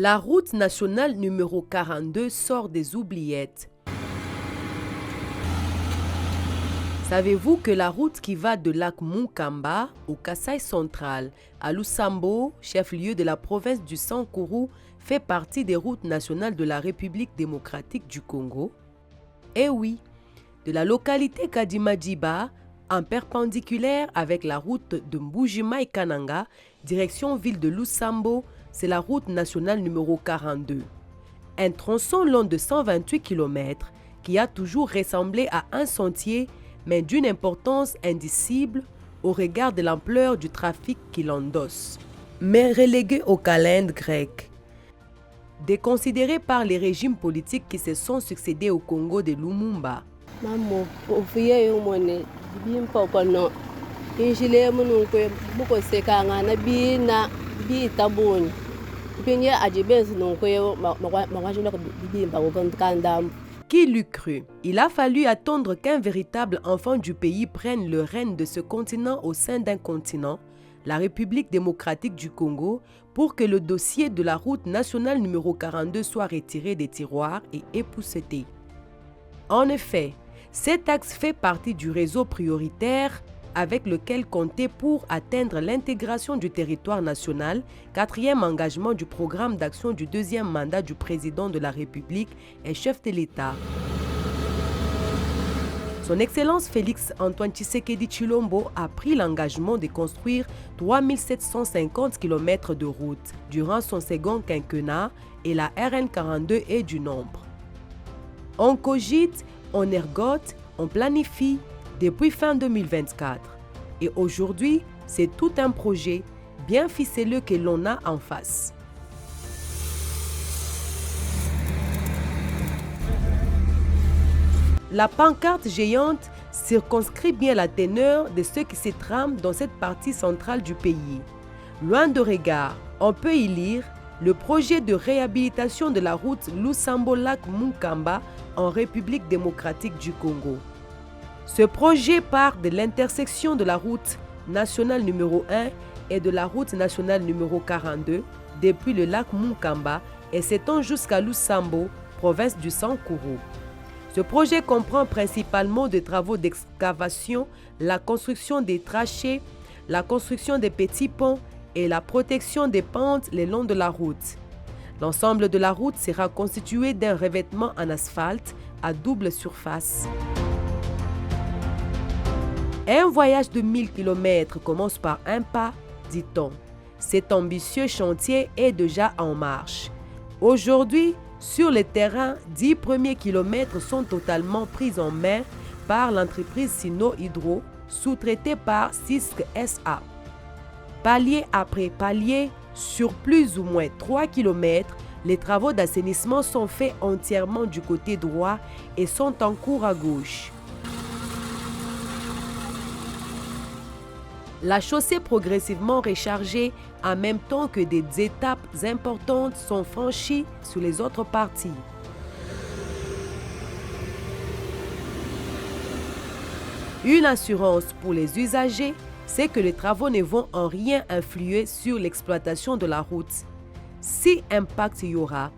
La route nationale numéro 42 sort des oubliettes. Savez-vous que la route qui va de lac Mukamba au Kasaï central à Lusambo, chef-lieu de la province du Sankuru, fait partie des routes nationales de la République démocratique du Congo? Eh oui, de la localité Kadimadiba, en perpendiculaire avec la route de Mbujimai-Kananga, direction ville de Lusambo, c'est la route nationale numéro 42. Un tronçon long de 128 km qui a toujours ressemblé à un sentier, mais d'une importance indicible au regard de l'ampleur du trafic qu'il endosse. Mais relégué au calende grec. Déconsidéré par les régimes politiques qui se sont succédés au Congo de Lumumba. Qui l'eût cru? Il a fallu attendre qu'un véritable enfant du pays prenne le règne de ce continent au sein d'un continent, la République démocratique du Congo, pour que le dossier de la route nationale numéro 42 soit retiré des tiroirs et épousseté. En effet, cet axe fait partie du réseau prioritaire avec lequel compter pour atteindre l'intégration du territoire national, quatrième engagement du programme d'action du deuxième mandat du président de la République et chef de l'État. Son Excellence Félix Antoine Tshisekedi Tshilombo a pris l'engagement de construire 3750 km de route durant son second quinquennat et la RN42 est du nombre. On cogite, on ergote, on planifie depuis fin 2024. Et aujourd'hui, c'est tout un projet bien ficelé que l'on a en face. La pancarte géante circonscrit bien la teneur de ce qui se trame dans cette partie centrale du pays. Loin de regard, on peut y lire le projet de réhabilitation de la route Lusambo-Lac-Mukamba en République démocratique du Congo. Ce projet part de l'intersection de la route nationale numéro 1 et de la route nationale numéro 42 depuis le lac Mukamba et s'étend jusqu'à Lusambo, province du Sankuru. Ce projet comprend principalement des travaux d'excavation, la construction des trachées, la construction des petits ponts et la protection des pentes le long de la route. L'ensemble de la route sera constitué d'un revêtement en asphalte à double surface. Un voyage de 1000 km commence par un pas, dit-on. Cet ambitieux chantier est déjà en marche. Aujourd'hui, sur le terrain, 10 premiers kilomètres sont totalement pris en main par l'entreprise Sino Hydro, sous-traitée par Cisc SA. Palier après palier, sur plus ou moins 3 km, les travaux d'assainissement sont faits entièrement du côté droit et sont en cours à gauche. La chaussée progressivement rechargée en même temps que des étapes importantes sont franchies sur les autres parties. Une assurance pour les usagers, c'est que les travaux ne vont en rien influer sur l'exploitation de la route. Si impact y aura,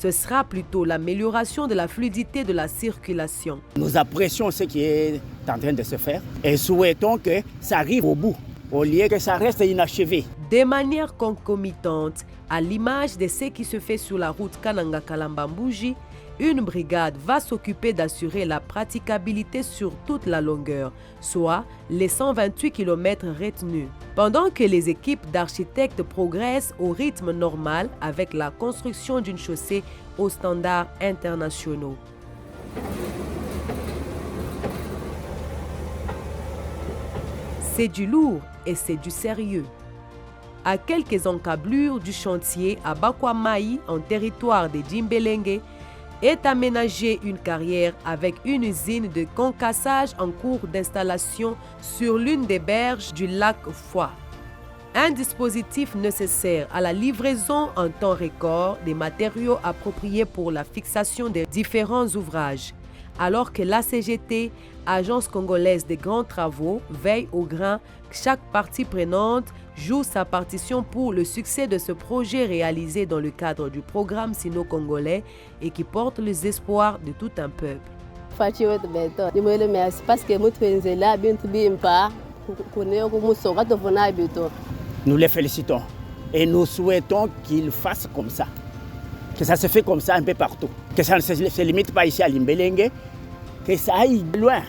ce sera plutôt l'amélioration de la fluidité de la circulation. Nous apprécions ce qui est en train de se faire et souhaitons que ça arrive au bout, au lieu que ça reste inachevé. De manière concomitante, à l'image de ce qui se fait sur la route Kananga-Kalamba-Mbuji, une brigade va s'occuper d'assurer la praticabilité sur toute la longueur, soit les 128 km retenus. Pendant que les équipes d'architectes progressent au rythme normal avec la construction d'une chaussée aux standards internationaux. C'est du lourd et c'est du sérieux. À quelques encablures du chantier à Bakwamai, en territoire de Djimbelenge, est aménagée une carrière avec une usine de concassage en cours d'installation sur l'une des berges du lac Foix. Un dispositif nécessaire à la livraison en temps record des matériaux appropriés pour la fixation des différents ouvrages. alors que l'ACGT, Agence congolaise des grands travaux, veille au grain que chaque partie prenante joue sa partition pour le succès de ce projet réalisé dans le cadre du programme sino-congolais et qui porte les espoirs de tout un peuple. Nous les félicitons et nous souhaitons qu'ils fassent comme ça, que ça se fait comme ça un peu partout, que ça ne se limite pas ici à Limbelenge, que ça aille loin.